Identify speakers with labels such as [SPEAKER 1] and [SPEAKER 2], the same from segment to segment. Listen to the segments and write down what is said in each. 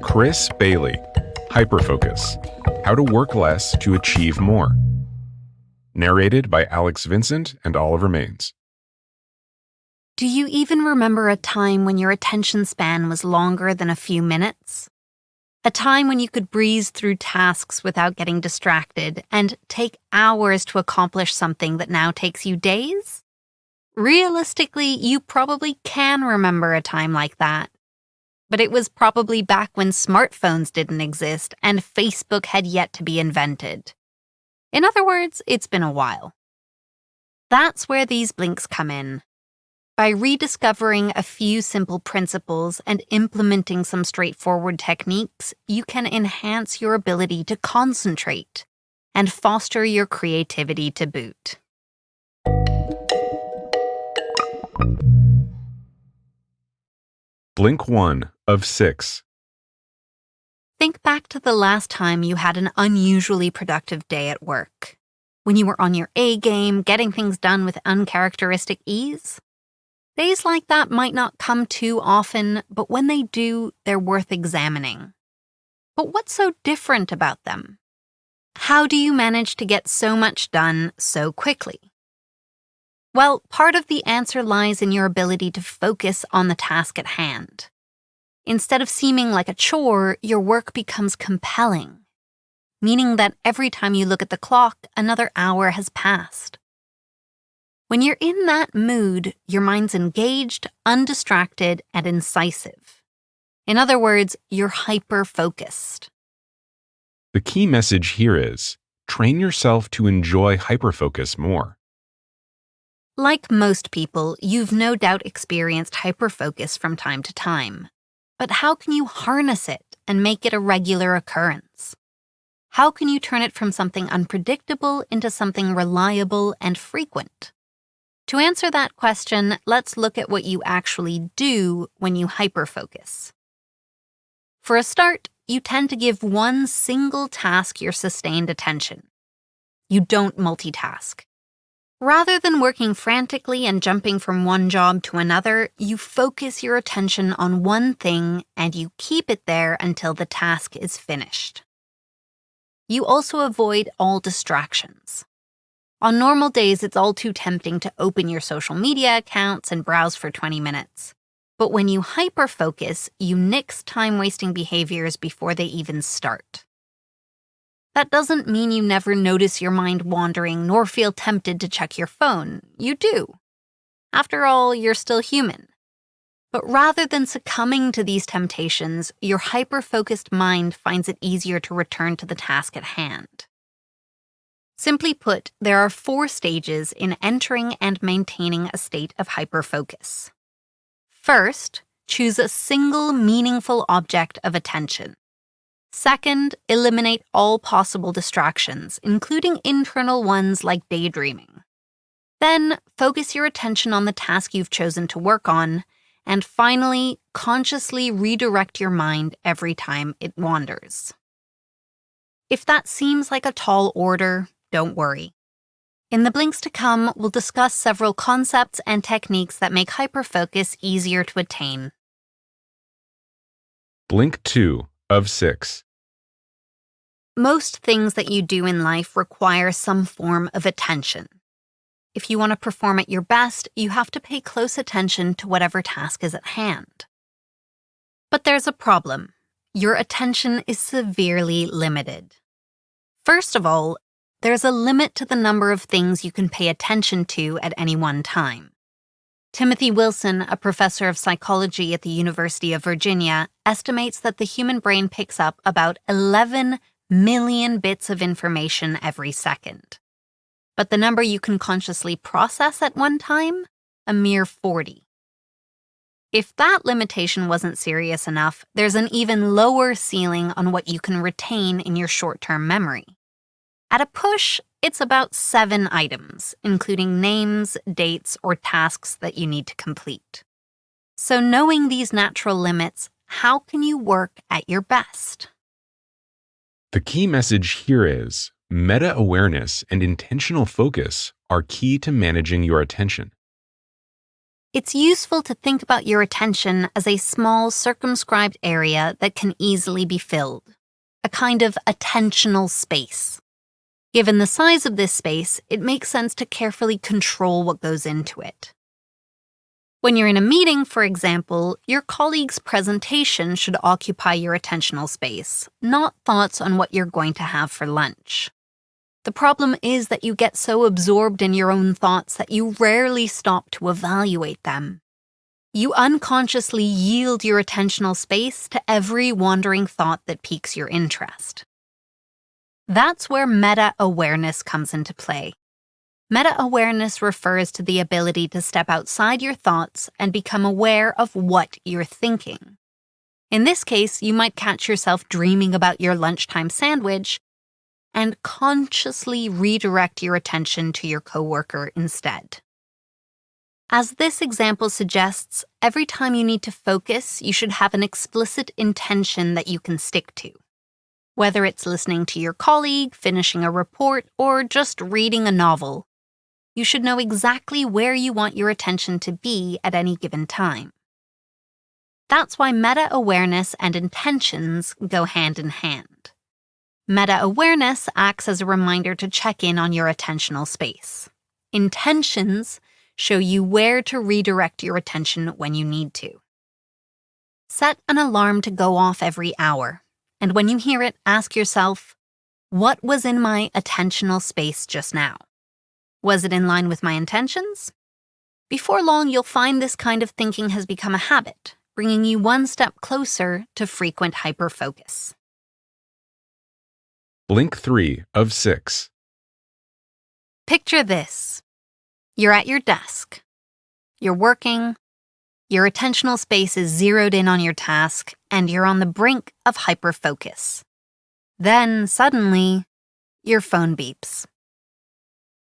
[SPEAKER 1] Chris Bailey, Hyperfocus, How to Work Less to Achieve More. Narrated by Alex Vincent and Oliver Maines.
[SPEAKER 2] Do you even remember a time when your attention span was longer than a few minutes? A time when you could breeze through tasks without getting distracted and take hours to accomplish something that now takes you days? Realistically, you probably can remember a time like that. But it was probably back when smartphones didn't exist and Facebook had yet to be invented. In other words, it's been a while. That's where these blinks come in. By rediscovering a few simple principles and implementing some straightforward techniques, you can enhance your ability to concentrate and foster your creativity to boot.
[SPEAKER 1] Blink 1 of 6.
[SPEAKER 2] Think back to the last time you had an unusually productive day at work, when you were on your A game, getting things done with uncharacteristic ease. Days like that might not come too often, but when they do, they're worth examining. But what's so different about them? How do you manage to get so much done so quickly? Well, part of the answer lies in your ability to focus on the task at hand. Instead of seeming like a chore, your work becomes compelling, meaning that every time you look at the clock, another hour has passed. When you're in that mood, your mind's engaged, undistracted, and incisive. In other words, you're hyper-focused.
[SPEAKER 1] The key message here is, train yourself to enjoy hyperfocus more.
[SPEAKER 2] Like most people, you've no doubt experienced hyperfocus from time to time. But how can you harness it and make it a regular occurrence? How can you turn it from something unpredictable into something reliable and frequent? To answer that question, let's look at what you actually do when you hyperfocus. For a start, you tend to give one single task your sustained attention. You don't multitask. Rather than working frantically and jumping from one job to another, you focus your attention on one thing and you keep it there until the task is finished. You also avoid all distractions. On normal days, it's all too tempting to open your social media accounts and browse for 20 minutes. But when you hyperfocus, you nix time-wasting behaviors before they even start. That doesn't mean you never notice your mind wandering nor feel tempted to check your phone. You do. After all, you're still human. But rather than succumbing to these temptations, your hyper-focused mind finds it easier to return to the task at hand. Simply put, there are 4 stages in entering and maintaining a state of hyperfocus. First, choose a single meaningful object of attention. Second, eliminate all possible distractions, including internal ones like daydreaming. Then, focus your attention on the task you've chosen to work on. And finally, consciously redirect your mind every time it wanders. If that seems like a tall order, don't worry. In the blinks to come, we'll discuss several concepts and techniques that make hyperfocus easier to attain.
[SPEAKER 1] Blink 2 of 6.
[SPEAKER 2] Most things that you do in life require some form of attention. If you want to perform at your best, you have to pay close attention to whatever task is at hand. But there's a problem. Your attention is severely limited. First of all, there's a limit to the number of things you can pay attention to at any one time. Timothy Wilson, a professor of psychology at the University of Virginia, estimates that the human brain picks up about 11 million bits of information every second. But the number you can consciously process at one time? A mere 40. If that limitation wasn't serious enough, there's an even lower ceiling on what you can retain in your short-term memory. At a push, it's about 7 items, including names, dates, or tasks that you need to complete. So knowing these natural limits, how can you work at your best?
[SPEAKER 1] The key message here is, meta-awareness and intentional focus are key to managing your attention.
[SPEAKER 2] It's useful to think about your attention as a small, circumscribed area that can easily be filled, a kind of attentional space. Given the size of this space, it makes sense to carefully control what goes into it. When you're in a meeting, for example, your colleague's presentation should occupy your attentional space, not thoughts on what you're going to have for lunch. The problem is that you get so absorbed in your own thoughts that you rarely stop to evaluate them. You unconsciously yield your attentional space to every wandering thought that piques your interest. That's where meta-awareness comes into play. Meta-awareness refers to the ability to step outside your thoughts and become aware of what you're thinking. In this case, you might catch yourself dreaming about your lunchtime sandwich and consciously redirect your attention to your coworker instead. As this example suggests, every time you need to focus, you should have an explicit intention that you can stick to. Whether it's listening to your colleague, finishing a report, or just reading a novel, you should know exactly where you want your attention to be at any given time. That's why meta-awareness and intentions go hand in hand. Meta-awareness acts as a reminder to check in on your attentional space. Intentions show you where to redirect your attention when you need to. Set an alarm to go off every hour, and when you hear it, ask yourself, what was in my attentional space just now? Was it in line with my intentions? Before long, you'll find this kind of thinking has become a habit, bringing you one step closer to frequent hyperfocus.
[SPEAKER 1] Blink 3 of 6.
[SPEAKER 2] Picture this. You're at your desk. You're working. Your attentional space is zeroed in on your task, and you're on the brink of hyperfocus. Then, suddenly, your phone beeps.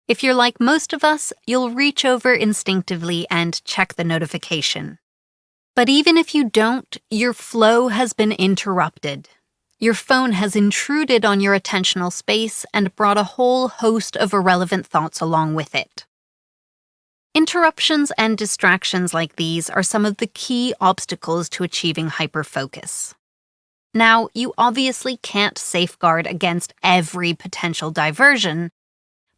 [SPEAKER 2] If you're like most of us, you'll reach over instinctively and check the notification. But even if you don't, your flow has been interrupted. Your phone has intruded on your attentional space and brought a whole host of irrelevant thoughts along with it. Interruptions and distractions like these are some of the key obstacles to achieving hyperfocus. Now, you obviously can't safeguard against every potential diversion,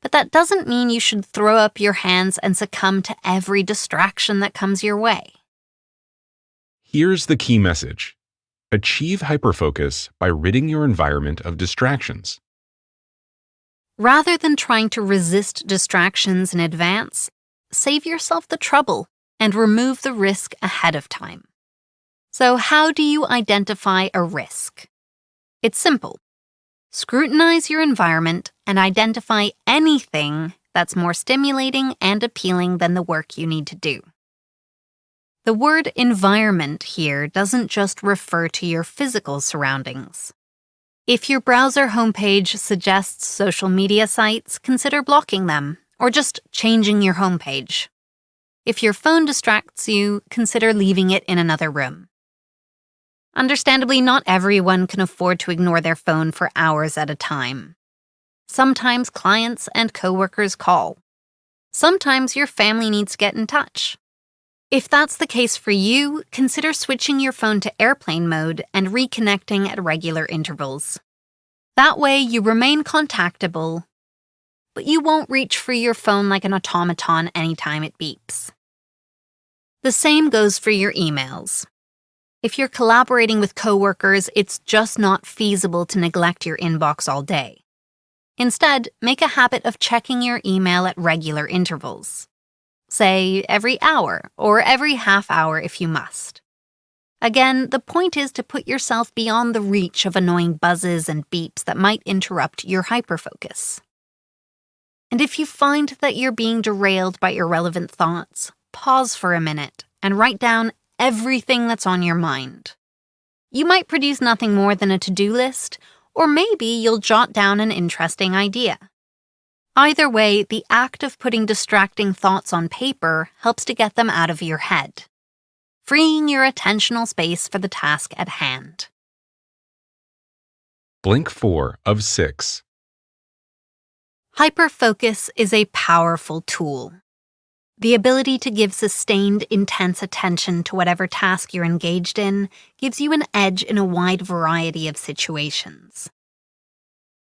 [SPEAKER 2] but that doesn't mean you should throw up your hands and succumb to every distraction that comes your way.
[SPEAKER 1] Here's the key message. Achieve hyperfocus by ridding your environment of distractions.
[SPEAKER 2] Rather than trying to resist distractions in advance, save yourself the trouble and remove the risk ahead of time. So how do you identify a risk? It's simple. Scrutinize your environment and identify anything that's more stimulating and appealing than the work you need to do. The word environment here doesn't just refer to your physical surroundings. If your browser homepage suggests social media sites, consider blocking them or just changing your homepage. If your phone distracts you, consider leaving it in another room. Understandably, not everyone can afford to ignore their phone for hours at a time. Sometimes clients and coworkers call. Sometimes your family needs to get in touch. If that's the case for you, consider switching your phone to airplane mode and reconnecting at regular intervals. That way, you remain contactable, but you won't reach for your phone like an automaton anytime it beeps. The same goes for your emails. If you're collaborating with coworkers, it's just not feasible to neglect your inbox all day. Instead, make a habit of checking your email at regular intervals. Say every hour or every half hour if you must. Again, the point is to put yourself beyond the reach of annoying buzzes and beeps that might interrupt your hyperfocus. And if you find that you're being derailed by irrelevant thoughts, pause for a minute and write down everything that's on your mind. You might produce nothing more than a to-do list, or maybe you'll jot down an interesting idea. Either way, the act of putting distracting thoughts on paper helps to get them out of your head, freeing your attentional space for the task at hand.
[SPEAKER 1] Blink 4 of 6.
[SPEAKER 2] Hyperfocus is a powerful tool. The ability to give sustained, intense attention to whatever task you're engaged in gives you an edge in a wide variety of situations.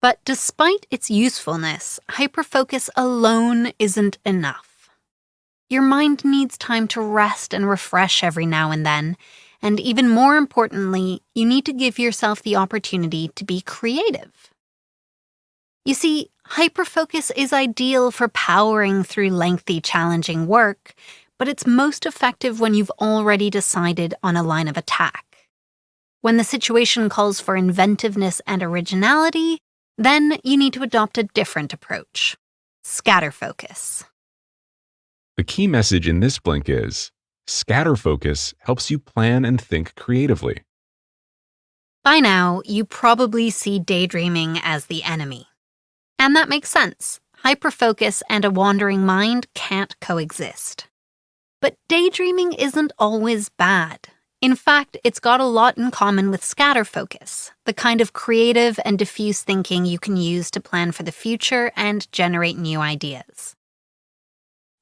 [SPEAKER 2] But despite its usefulness, hyperfocus alone isn't enough. Your mind needs time to rest and refresh every now and then, and even more importantly, you need to give yourself the opportunity to be creative. You see, hyperfocus is ideal for powering through lengthy, challenging work, but it's most effective when you've already decided on a line of attack. When the situation calls for inventiveness and originality, then you need to adopt a different approach: scatter focus.
[SPEAKER 1] The key message in this blink is, scatter focus helps you plan and think creatively.
[SPEAKER 2] By now, you probably see daydreaming as the enemy. And that makes sense. Hyperfocus and a wandering mind can't coexist. But daydreaming isn't always bad. In fact, it's got a lot in common with scatter focus, the kind of creative and diffuse thinking you can use to plan for the future and generate new ideas.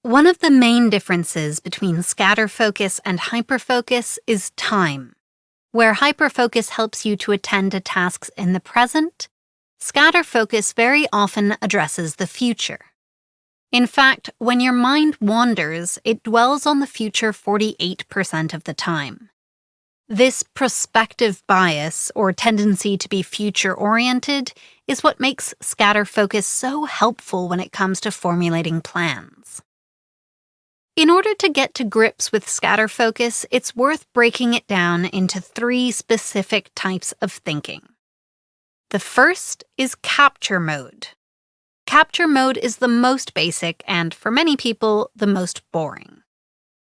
[SPEAKER 2] One of the main differences between scatter focus and hyperfocus is time. Where hyperfocus helps you to attend to tasks in the present, scatter focus very often addresses the future. In fact, when your mind wanders, it dwells on the future 48% of the time. This prospective bias, or tendency to be future-oriented, is what makes scatter focus so helpful when it comes to formulating plans. In order to get to grips with scatter focus, it's worth breaking it down into 3 specific types of thinking. The first is capture mode. Capture mode is the most basic and, for many people, the most boring.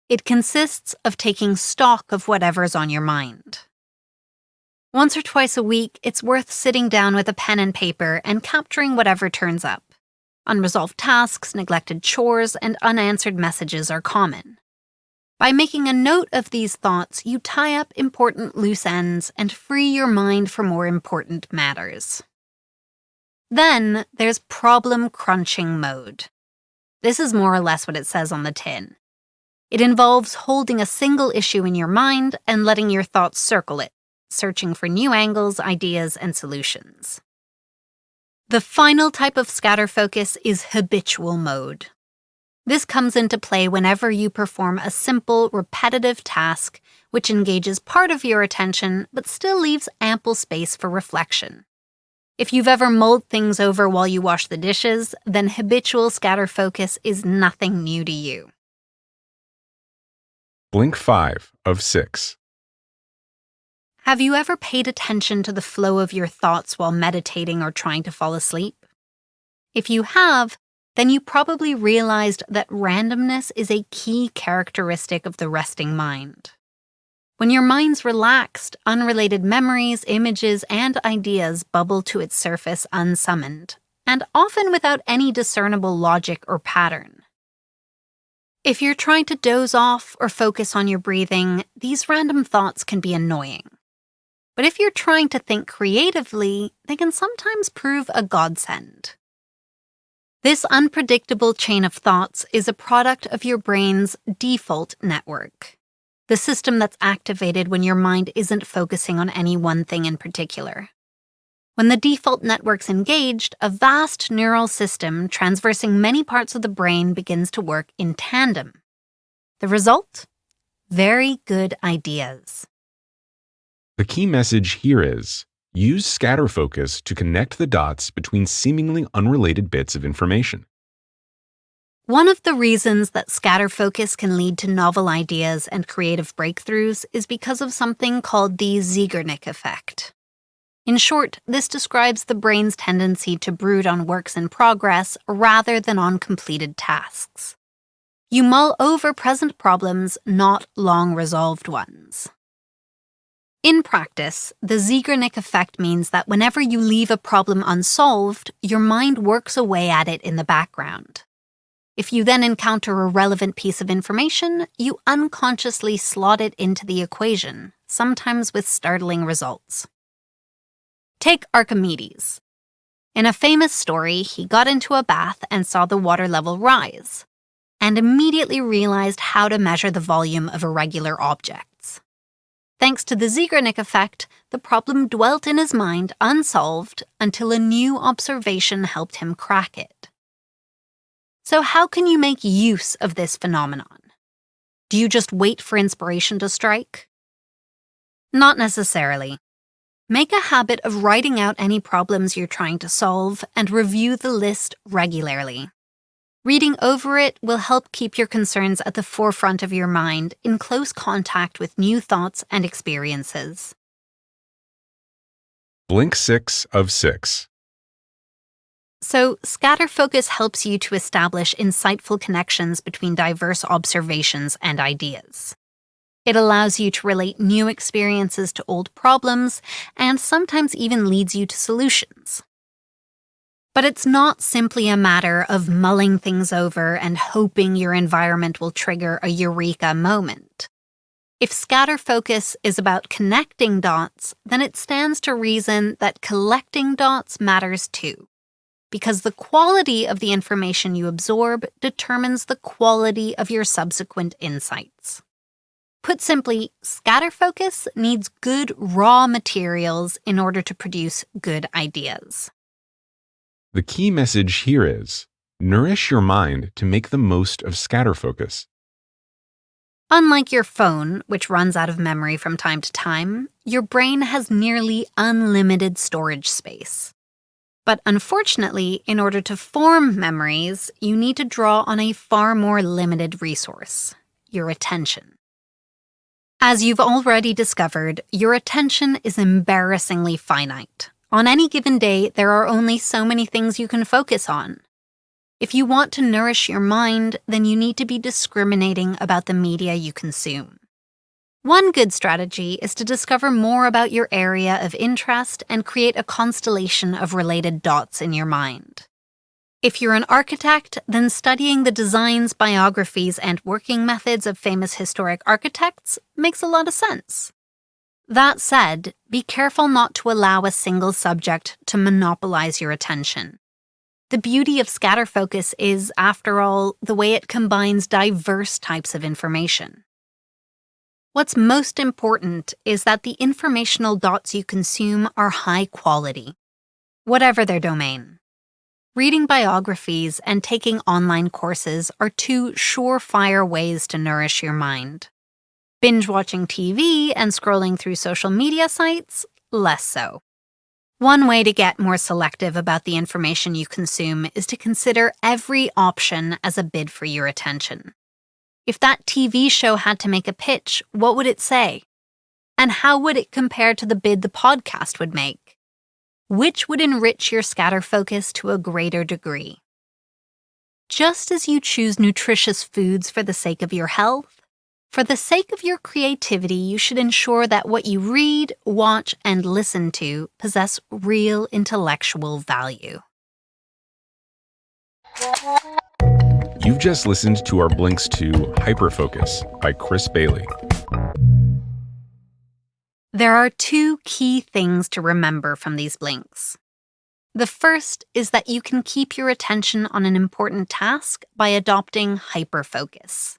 [SPEAKER 2] It consists of taking stock of whatever's on your mind. Once or twice a week, it's worth sitting down with a pen and paper and capturing whatever turns up. Unresolved tasks, neglected chores, and unanswered messages are common. By making a note of these thoughts, you tie up important loose ends and free your mind for more important matters. Then there's problem crunching mode. This is more or less what it says on the tin. It involves holding a single issue in your mind and letting your thoughts circle it, searching for new angles, ideas, and solutions. The final type of scatter focus is habitual mode. This comes into play whenever you perform a simple, repetitive task which engages part of your attention but still leaves ample space for reflection. If you've ever mulled things over while you wash the dishes, then habitual scatter focus is nothing new to you.
[SPEAKER 1] Blink 5 of 6.
[SPEAKER 2] Have you ever paid attention to the flow of your thoughts while meditating or trying to fall asleep? If you have, then you probably realized that randomness is a key characteristic of the resting mind. When your mind's relaxed, unrelated memories, images, and ideas bubble to its surface unsummoned, and often without any discernible logic or pattern. If you're trying to doze off or focus on your breathing, these random thoughts can be annoying. But if you're trying to think creatively, they can sometimes prove a godsend. This unpredictable chain of thoughts is a product of your brain's default network, the system that's activated when your mind isn't focusing on any one thing in particular. When the default network's engaged, a vast neural system traversing many parts of the brain begins to work in tandem. The result? Very good ideas.
[SPEAKER 1] The key message here is, use scatter focus to connect the dots between seemingly unrelated bits of information.
[SPEAKER 2] One of the reasons that scatter focus can lead to novel ideas and creative breakthroughs is because of something called the Zeigarnik effect. In short, this describes the brain's tendency to brood on works in progress rather than on completed tasks. You mull over present problems, not long-resolved ones. In practice, the Zeigarnik effect means that whenever you leave a problem unsolved, your mind works away at it in the background. If you then encounter a relevant piece of information, you unconsciously slot it into the equation, sometimes with startling results. Take Archimedes. In a famous story, he got into a bath and saw the water level rise. and immediately realized how to measure the volume of irregular objects. Thanks to the Zeigarnik effect, the problem dwelt in his mind unsolved until a new observation helped him crack it. So how can you make use of this phenomenon? Do you just wait for inspiration to strike? Not necessarily. Make a habit of writing out any problems you're trying to solve and review the list regularly. Reading over it will help keep your concerns at the forefront of your mind in close contact with new thoughts and experiences.
[SPEAKER 1] Blink 6 of 6.
[SPEAKER 2] So, scatter focus helps you to establish insightful connections between diverse observations and ideas. It allows you to relate new experiences to old problems and sometimes even leads you to solutions. But it's not simply a matter of mulling things over and hoping your environment will trigger a eureka moment. If scatter focus is about connecting dots, then it stands to reason that collecting dots matters too, because the quality of the information you absorb determines the quality of your subsequent insights. Put simply, scatter focus needs good raw materials in order to produce good ideas.
[SPEAKER 1] The key message here is, nourish your mind to make the most of scatter focus.
[SPEAKER 2] Unlike your phone, which runs out of memory from time to time, your brain has nearly unlimited storage space. But unfortunately, in order to form memories, you need to draw on a far more limited resource, your attention. As you've already discovered, your attention is embarrassingly finite. On any given day, there are only so many things you can focus on. If you want to nourish your mind, then you need to be discriminating about the media you consume. One good strategy is to discover more about your area of interest and create a constellation of related dots in your mind. If you're an architect, then studying the designs, biographies, and working methods of famous historic architects makes a lot of sense. That said, be careful not to allow a single subject to monopolize your attention. The beauty of scatter focus is, after all, the way it combines diverse types of information. What's most important is that the informational dots you consume are high quality, whatever their domain. Reading biographies and taking online courses are two surefire ways to nourish your mind. Binge-watching TV and scrolling through social media sites, less so. One way to get more selective about the information you consume is to consider every option as a bid for your attention. If that TV show had to make a pitch, what would it say? And how would it compare to the bid the podcast would make? Which would enrich your scatter focus to a greater degree? Just as you choose nutritious foods for the sake of your health, for the sake of your creativity, you should ensure that what you read, watch, and listen to possess real intellectual value.
[SPEAKER 1] You've just listened to our Blinks to Hyperfocus by Chris Bailey.
[SPEAKER 2] There are two key things to remember from these blinks. The first is that you can keep your attention on an important task by adopting hyperfocus.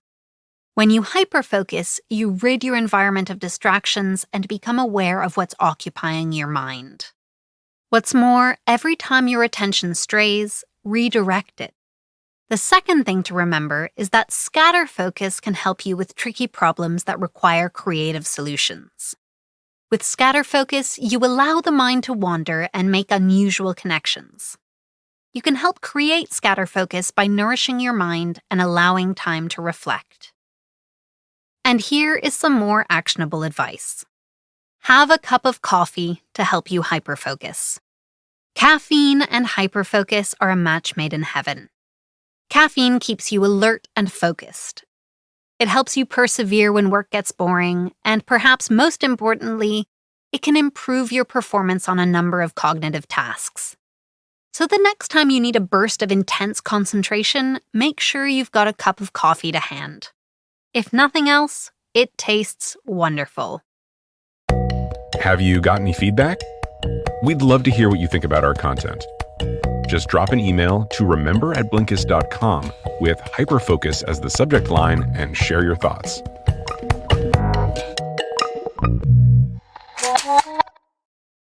[SPEAKER 2] When you hyperfocus, you rid your environment of distractions and become aware of what's occupying your mind. What's more, every time your attention strays, redirect it. The second thing to remember is that scatter focus can help you with tricky problems that require creative solutions. With scatter focus, you allow the mind to wander and make unusual connections. You can help create scatter focus by nourishing your mind and allowing time to reflect. And here is some more actionable advice. Have a cup of coffee to help you hyperfocus. Caffeine and hyperfocus are a match made in heaven. Caffeine keeps you alert and focused. It helps you persevere when work gets boring, and perhaps most importantly, it can improve your performance on a number of cognitive tasks. So the next time you need a burst of intense concentration, make sure you've got a cup of coffee to hand. If nothing else, it tastes wonderful.
[SPEAKER 1] Have you got any feedback? We'd love to hear what you think about our content. Just drop an email to remember@blinkist.com with Hyperfocus as the subject line and share your thoughts.